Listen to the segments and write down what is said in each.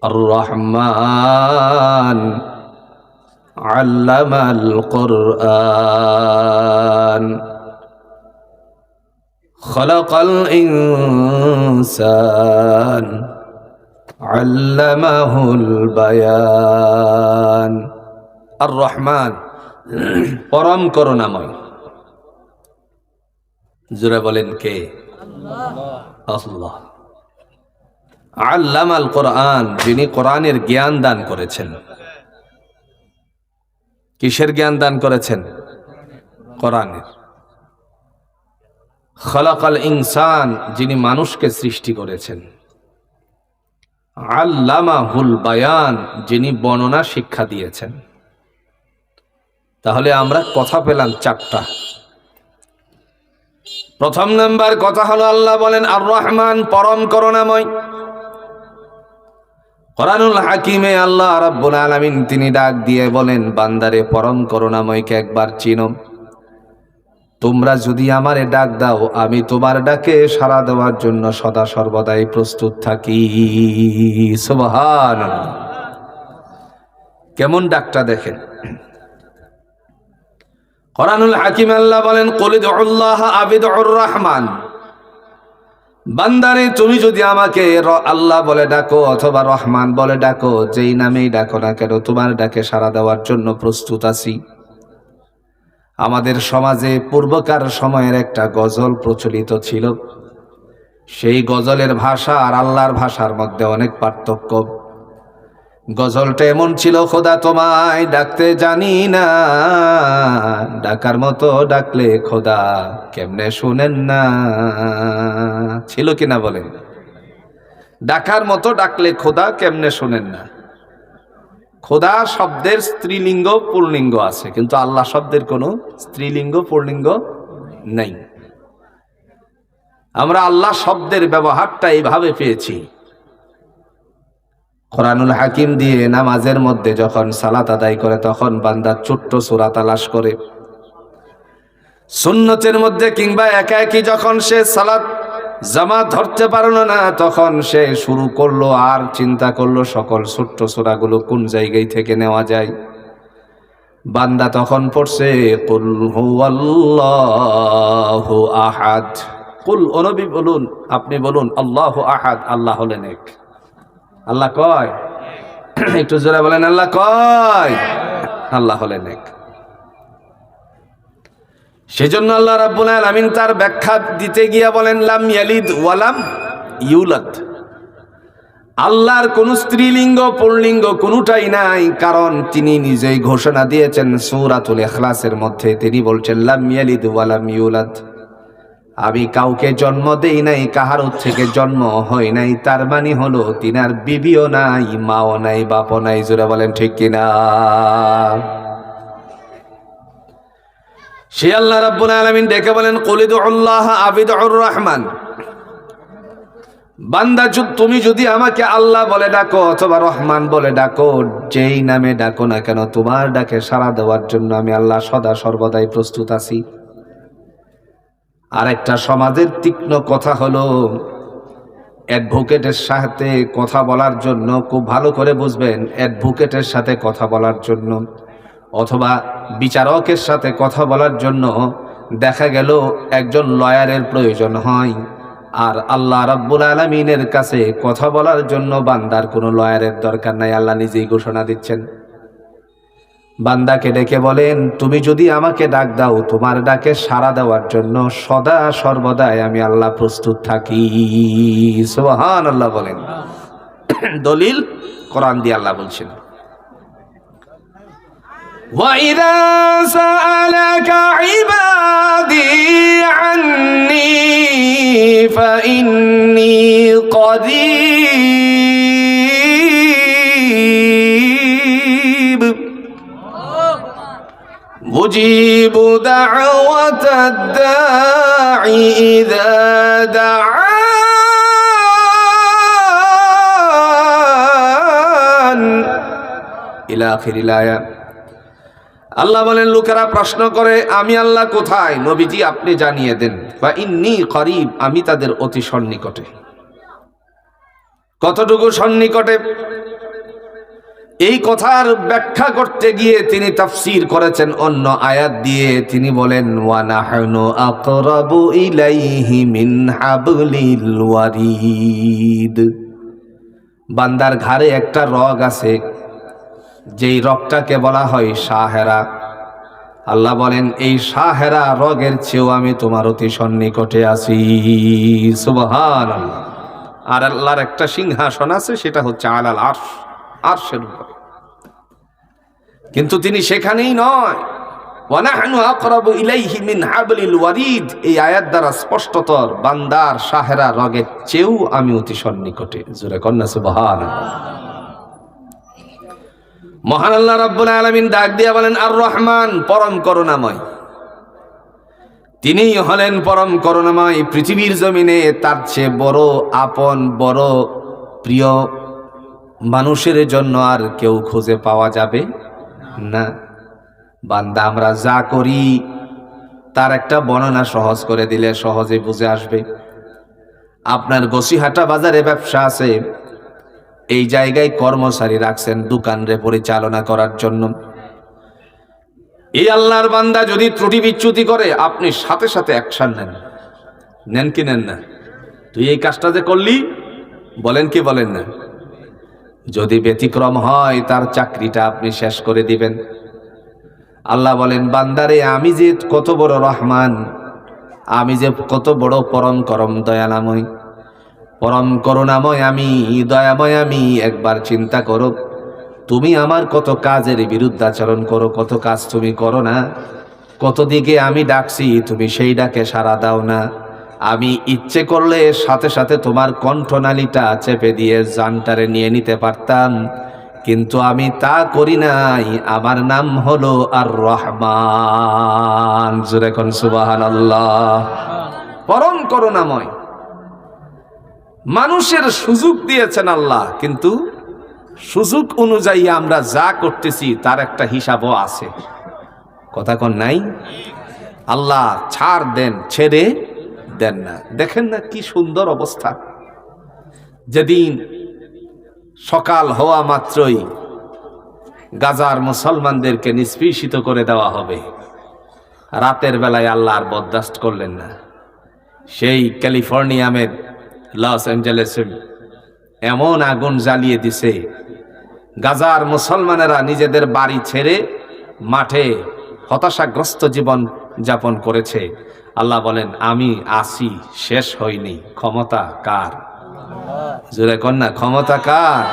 الرحمن علم القرآن خلق الإنسان علمه البيان الرحمن পরম করুণাময়। জোরে বলেন কে? আল্লাহ। আল্লামাল কোরআন, যিনি কোরআনের জ্ঞান দান করেছেন। কিসের জ্ঞান দান করেছেন? কোরআনের। খলাকাল ইনসান, যিনি মানুষকে সৃষ্টি করেছেন। আল্লামাহুল বায়ান, যিনি বর্ণনা শিক্ষা দিয়েছেন। তাহলে আমরা কথা পেলাম চারটা। প্রথম নাম্বার কথা হলো আল্লাহ বলেন আর রহমান, পরম করুণাময়। কোরআনুল হাকিমে আল্লাহ রাব্বুল আলামিন তিনি ডাক দিয়ে বলেন, বান্দারে পরম করুণাময়কে একবার চিনো। তোমরা যদি আমারে ডাক দাও, আমি তোমার ডাকে সাড়া দেওয়ার জন্য সদা সর্বদাই প্রস্তুত থাকি। সুবহানাল্লাহ। কেমন ডাকটা দেখেন। কোরআনুল হাকিম আল্লাহ বলেন, কুল উদউল্লাহ আবিদুর রহমান। বান্দারে তুমি যদি আমাকে আল্লাহ বলে ডাকো অথবা রহমান বলে ডাকো, যেই নামেই ডাকো না কেন, তোমার ডাকে সাড়া দেওয়ার জন্য প্রস্তুত আছি। আমাদের সমাজে পূর্বকার সময়ের একটা গজল প্রচলিত ছিল। সেই গজলের ভাষা আর আল্লাহর ভাষার মধ্যে অনেক পার্থক্য। গজলটা এমন ছিল, খোদা তোমায় ডাকতে জানি না, ডাকার মতো ডাকলে খোদা কেমনে শুনেন না। ছিল কিনা বলেন? ডাকার মতো ডাকলে খোদা কেমনে শুনেন না। খোদা শব্দের স্ত্রীলিঙ্গ পুল্লিঙ্গ আছে, কিন্তু আল্লাহ শব্দের কোনো স্ত্রীলিঙ্গ পুল্লিঙ্গ নেই। আমরা আল্লাহ শব্দের ব্যবহারটা এইভাবে পেয়েছি। কোরআনুল হাকিম দিয়ে নামাজের মধ্যে যখন সালাত আদায় করে, তখন বান্দা ছোট্ট সূরা তালাশ করে। সুন্নতের মধ্যে কিংবা একা একই যখন সে সালাত জামাত ধরতে পারলো না, তখন সে শুরু করলো আর চিন্তা করলো সকল ছোট্ট সূরাগুলো কোন জায়গায় থেকে নেওয়া যায়। বান্দা তখন পড়ছে কুল হুয়াল্লাহু আহাদ। কুল, ও নবী বলুন, আপনি বলুন আল্লাহু আহাদ, আল্লাহ হলেন এক। আল্লাহ কয়? একটু জোরে বলেন, আল্লাহ কয়? আল্লাহ হলেন এক। সেজন্য আল্লাহ রাব্বুল আলামিন তার ব্যাখ্যা দিতে গিয়া বলেন, লাম ইয়ালিদ ওয়ালাম ইউলাদ। আল্লাহর কোন স্ত্রীলিঙ্গ পুল্লিঙ্গ কোনটাই নাই, কারণ তিনি নিজেই ঘোষণা দিয়েছেন সূরাতুল ইখলাসের মধ্যে। তিনি বলছেন, লাম ইয়ালিদ ওয়ালাম ইউলাদ, আমি কাউকে জন্ম দেই নাই, কাহার থেকে জন্ম হয় নাই। তার মানে হলো তিনার বিবিও নাই, মাও নাই, বাপও নাই। জোরে বলেন ঠিক কিনা? সে আল্লাহ রাব্বুল আলামিন ডেকে বলেন, কুল উদউল্লাহ আবিদুর রহমান। বান্দা, তুমি যদি আমাকে আল্লাহ বলে ডাকো অথবা রহমান বলে ডাকো, যেই নামে ডাকো না কেন, তোমার ডাকে সাড়া দেওয়ার জন্য আমি আল্লাহ সদা সর্বদাই প্রস্তুত আছি। আরেকটা সমাজের তীক্ষ্ণ কথা হলো, অ্যাডভোকেটের সাথে কথা বলার জন্য, খুব ভালো করে বুঝবেন, অ্যাডভোকেটের সাথে কথা বলার জন্য অথবা বিচারকের সাথে কথা বলার জন্য দেখা গেল একজন লয়ারের প্রয়োজন হয়। আর আল্লাহ রাব্বুল আলামিনের কাছে কথা বলার জন্য বান্দার কোনো লয়ারের দরকার নাই। আল্লাহ নিজেই ঘোষণা দিচ্ছেন, বান্দাকে ডেকে বলেন, তুমি যদি আমাকে ডাক দাও, তোমার ডাকে সাড়া দেওয়ার জন্য সদা সর্বদাই আমি আল্লাহ প্রস্তুত থাকি। সুবহানাল্লাহ বলেন। দলিল কোরআন দিয়ে আল্লাহ বলছেন, وَإِذَا سَأَلَكَ عِبَادِي عَنِّي فَإِنِّي قَرِيبٌ أُجِيبُ دَعْوَةَ الدَّاعِ إِذَا دَعَانِ إلى آخر الآية। আল্লাহ বলেন, লোকেরা প্রশ্ন করে আমি আল্লাহ কোথায়? নবীজি আপনি জানিয়ে দেন, বা ইন্নী করিব, আমি তাদের অতি সন্নিকটে। কতটুকু সন্নিকটে? এই কথার ব্যাখ্যা করতে গিয়ে তিনি তাফসীর করেছেন অন্য আয়াত দিয়ে। তিনি বলেন ওয়া নাহনু আকরাবু ইলাইহি মিন হাবলিল ওয়ারিদ। বান্দার ঘাড়ে একটা রগ আছে, যেই রগটাকে বলা হয় শাহেরা। আল্লাহ বলেন এই শাহেরা রগের চেয়েও আমি তোমার অতি সন্নিকটে আছি। সুবহানাল্লাহ। আর আল্লাহর একটা সিংহাসন আছে, সেটা হচ্ছে আলাল আরশ, আরশের উপরে। কিন্তু তিনি সেখানেই নয়। ওয়া নাহনু আকরাবু ইলাইহি মিন হাবলিল ওয়ারিদ, এই আয়াত দ্বারা স্পষ্টতর বান্দার শাহেরা রগের চেয়েও আমি অতি সন্নিকটে। জোরে কন্না সুবহানাল্লাহ। মহান আল্লাহ রাব্বুল আলামিন ডাক দিয়া বলেন আর রহমান, পরম করুণাময়। তিনিই হলেন পরম করুণাময়। পৃথিবীর জমিনে তার চেয়ে বড় আপন, বড় প্রিয় মানুষের জন্য আর কেউ খুঁজে পাওয়া যাবে না। বান্দা আমরা যা করি তার একটা বর্ণনা সহজ করে দিলে সহজে বুঝে আসবে। আপনার গসিহাটা বাজারে ব্যবসা আছে, এই জায়গায় কর্মচারী রাখছেন দোকানরে পরিচালনা করার জন্য। এই আল্লাহর বান্দা যদি ত্রুটি বিচ্যুতি করে, আপনি সাথে সাথে অ্যাকশন নেন। নেন কি নেন না? তুই এই কাজটা যে করলি, বলেন কি বলেন না? যদি ব্যতিক্রম হয় তার চাকরিটা আপনি শেষ করে দিবেন। আল্লাহ বলেন বান্দারে আমি যে কত বড় রহমান, আমি যে কত বড় পরম করম দয়ালাময়, পরম করুণাময় আমি, দয়াময় আমি। একবার চিন্তা করো, তুমি আমার কত কাজের বিরুদ্ধাচরণ করো, কত কাজ তুমি করো না, কত দিকে আমি ডাকছি তুমি সেই ডাকে সাড়া দাও না। আমি ইচ্ছে করলে সাথে সাথে তোমার কণ্ঠনালীটা চেপে দিয়ে জানটারে নিয়ে নিতে পারতাম, কিন্তু আমি তা করি নাই। আমার নাম হলো আর রহমান। জোরে কোন সুবহানাল্লাহ। পরম করুণাময়। মানুষের সুযোগ দিয়েছেন আল্লাহ, কিন্তু সুযোগ অনুযায়ী আমরা যা করতেছি তার একটা হিসাবও আছে। কথা কোন নাই? আল্লাহ ছাড় দেন, ছেড়ে দেন না। দেখেন না কি সুন্দর অবস্থা। যেদিন সকাল হওয়া মাত্রই গাজার মুসলমানদেরকে নিষ্পেষিত করে দেওয়া হবে, রাতের বেলায় আল্লাহ আর বরদাস্ত করলেন না। সেই ক্যালিফোর্নিয়ামের লস অ্যাঞ্জেলেসে এমন আগুন জ্বালিয়ে দিছে, গাজার মুসলমানেরা নিজেদের বাড়ি ছেড়ে মাঠে হতাশাগ্রস্ত জীবন যাপন করেছে। আল্লাহ বলেন আমি আসি, শেষ হয়নি। ক্ষমতা কার? জোরে কন্যা, ক্ষমতা কার?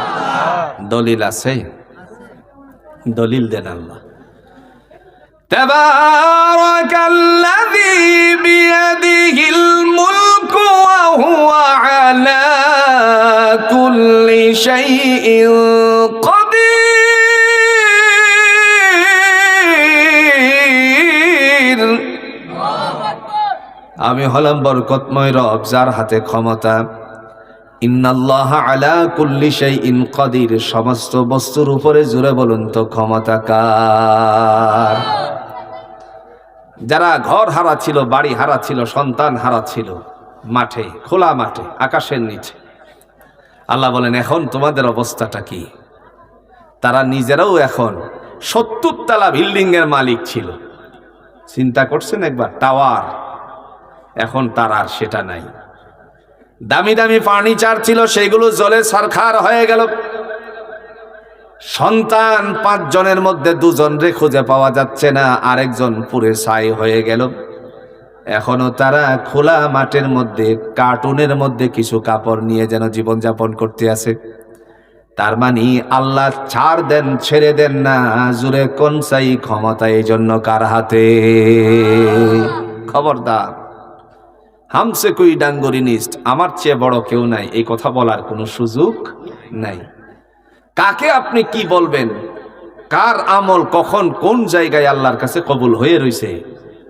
দলিল আছে? দলিল দেন আল্লাহ। তাবারাকাল্লাযী বিয়াদিহিল মুলকু ওয়া হুয়া আলা কুল্লি শাইইন কাদির। আমি হলাম বরকতময় রব, যার হাতে ক্ষমতা। ইন্নাল্লাহা আলা কুল্লি শাইইন কাদির, সমস্ত বস্তুর উপরে জুড়ে বলুন তো ক্ষমতা কার? যারা ঘর হারা ছিল, বাড়ি হারা ছিল, সন্তান হারা ছিল, মাঠে, খোলা মাঠে, আকাশের নিচে, আল্লাহ বলেন এখন তোমাদের অবস্থাটা কি? তারা নিজেরাও এখন 70 তলা বিল্ডিং এর মালিক ছিল। চিন্তা করছেন একবার? টাওয়ার। এখন তার আর সেটা নাই। দামি দামি ফার্নিচার ছিল, সেগুলো জ্বলে ছারখার হয়ে গেল। সন্তান 5 জনের মধ্যে 2 জনরে খুঁজে পাওয়া যাচ্ছে না, আরেকজন পুরে ছাই হয়ে গেল। এখনো তারা খোলা মাঠের মধ্যে কার্টুনের মধ্যে কিছু কাপড় নিয়ে যেন জীবনযাপন করতে আছে। তার মানে আল্লাহ ছাড় দেন, ছেড়ে দেন না। জুড়ে কোন চাই ক্ষমতা এই জন্য কার হাতে? খবরদার, হামসে কই ডাঙ্গরিনিস্ট, আমার চেয়ে বড় কেউ নাই, এই কথা বলার কোনো সুযোগ নাই। কাকে আপনি কি বলবেন, কার আমল কখন কোন জায়গায় আল্লাহর কাছে কবুল হয়ে রইছে,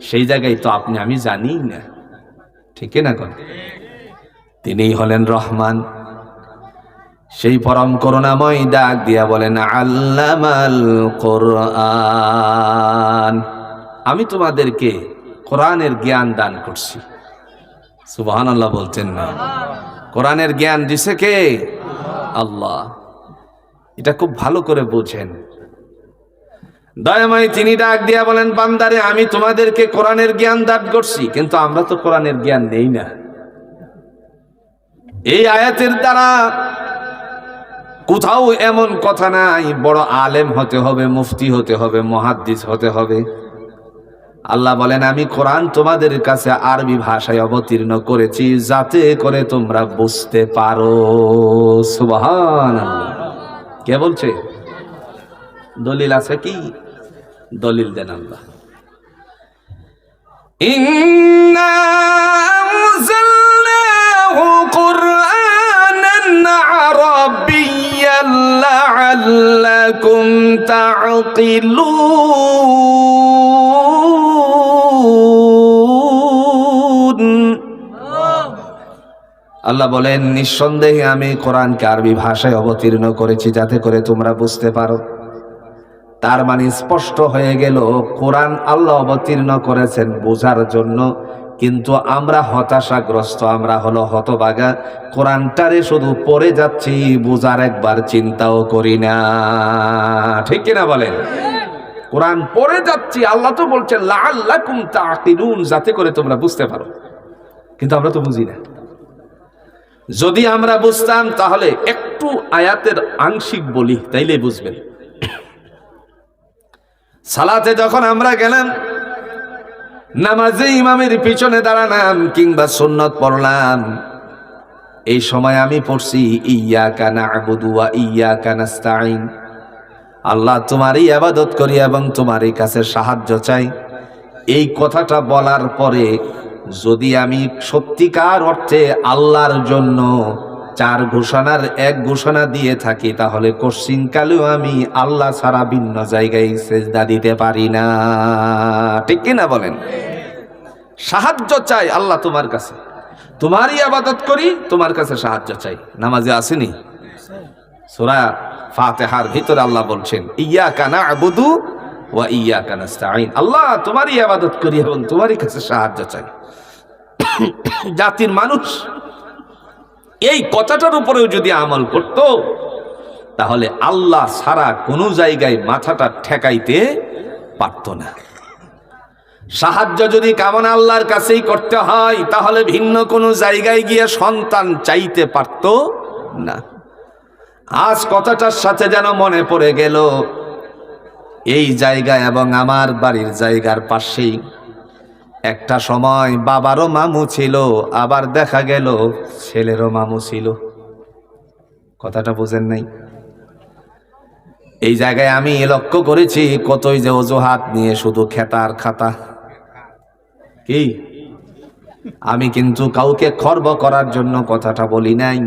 সেই জায়গায় তো আপনি আমি জানি না। ঠিক না? কোন তিনিই হলেন রহমান, সেই পরম করুণাময়। ডাক দিয়া বলেন আল্লামাল কোরআন, আমি তোমাদেরকে কোরআনের জ্ঞান দান করছি। সুবহানাল্লাহ বলতেন না? কোরআনের জ্ঞান দিছে কে? আল্লাহ। এটা খুব ভালো করে বোঝেন। দয়াময় তিনি ডাক দিয়া বলেন, বান্দারে আমি তোমাদেরকে কোরআনের জ্ঞান দান করছি, কিন্তু আমরা তো কোরআনের জ্ঞান নেই না। এই আয়াতের দ্বারা কোথাও এমন কথা নাই বড় আলেম হতে হবে, মুফতি হতে হবে, মুহাদ্দিস হতে হবে। আল্লাহ বলেন আমি কোরআন তোমাদের কাছে আরবি ভাষায় অবতীর্ণ করেছি যাতে করে তোমরা বুঝতে পারো। সুবহানাল্লাহ। কে বলছে? দলিল আছে কি? দলিল দেন আল্লাহ। ইন্না আনজালনাহু কুরআনান আরাবিয়্যান লাআল্লাকুম তা'কিলুন। আল্লাহ বলেন নিঃসন্দেহে আমি কোরআনকে আরবি ভাষায় অবতীর্ণ করেছি যাতে করে তোমরা বুঝতে পারো। তার মানে স্পষ্ট হয়ে গেল কোরআন আল্লাহ অবতীর্ণ করেছেন বোঝার জন্য, কিন্তু আমরা হতাশাগ্রস্ত, আমরা হলো হতভাগা, কোরআনটারে শুধু পড়ে যাচ্ছি, বোঝার একবার চিন্তাও করি না। ঠিক কিনা বলেন? কোরআন পড়ে যাচ্ছি, আল্লাহ তো বলছেন লাআল্লাকুম তা'কিলুন, যাতে করে তোমরা বুঝতে পারো, কিন্তু আমরা তো বুঝি না। যদি আমরা বুঝতাম তাহলে একটু আয়াতের আংশিক বলি তাইলে বুঝবেন। সালাতে যখন আমরা গেলাম, নামাজে ইমামের পিছনে দাঁড়ালাম কিংবা সুন্নত পড়লাম, এই সময় আমি পড়ছি ইয়্যাকা না'বুদু ওয়া ইয়্যাকা নাস্তাঈন, আল্লাহ তোমারই ইবাদত করি এবং তোমারই কাছে সাহায্য চাই। এই কথাটা বলার পরে যদি আমি সত্যিকার অর্থে আল্লাহর জন্য 4 ঘোষণার 1 ঘোষণা দিয়ে থাকি, তাহলে কোশ্চিনকালেও আমি আল্লাহ ছাড়া ভিন্ন জায়গায় সেজদা দিতে পারি না। ঠিক কিনা বলেন? সাহায্য চাই আল্লাহ তোমার কাছে, তোমারই ইবাদত করি, তোমার কাছে সাহায্য চাই। নামাজে আসেনি সূরা ফাতিহার ভিতরে আল্লাহ বলছেন ইয়্যাকা না'বুদু ওয়া ইয়্যাকা নাস্তাঈন, আল্লাহ তোমারই ইবাদত করি এবং তোমারই কাছে সাহায্য চাই। জাতির মানুষ এই কথাটার উপরেও যদি আমল করত, তাহলে আল্লাহ ছাড়া কোনো জায়গায় মাথাটা ঠেকাইতে পারত না। সাহায্য যদি কামনা আল্লাহর কাছেই করতে হয়, তাহলে ভিন্ন কোনো জায়গায় গিয়ে সন্তান চাইতে পারত না। আজ কথাটার সাথে যেন মনে পড়ে গেল, এই জায়গায় এবং আমার বাড়ির জায়গার পাশেই একটা সময় বাবারও মামু ছিল, আবার দেখা গেল ছেলেরও মামু ছিল। কথাটা বুঝেন নাই? এই জায়গায় আমি লক্ষ্য করেছি কতই যে অজুহাত নিয়ে শুধু খেতার খাতা। কি আমি কিন্তু কাউকে খর্ব করার জন্য কথাটা বলি নাই,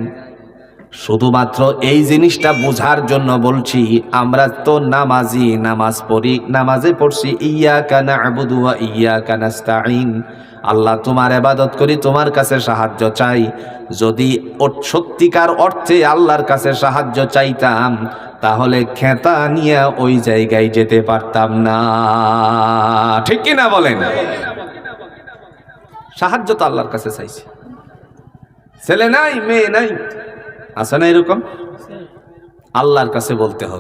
শুধুমাত্র এই জিনিসটা বোঝার জন্য বলছি। আমরা তো নামাজি, নামাজ পড়ি, নামাজে পড়ছি ইয়্যাকা না'বুদু ওয়া ইয়্যাকা নাস্তাঈন, আল্লাহ তোমার ইবাদত করি, তোমার কাছে সাহায্য চাই। যদি সত্যিকার অর্থে আল্লাহর কাছে সাহায্য চাইতাম, তাহলে খেতা নিয়ে ওই জায়গায় যেতে পারতাম না। ঠিক কিনা বলেন? সাহায্য তো আল্লাহর কাছে চাইছি। ছেলে নাই, মেয়ে নাই, আছে না এরকম? আল্লাহর কাছে বলতে হবে।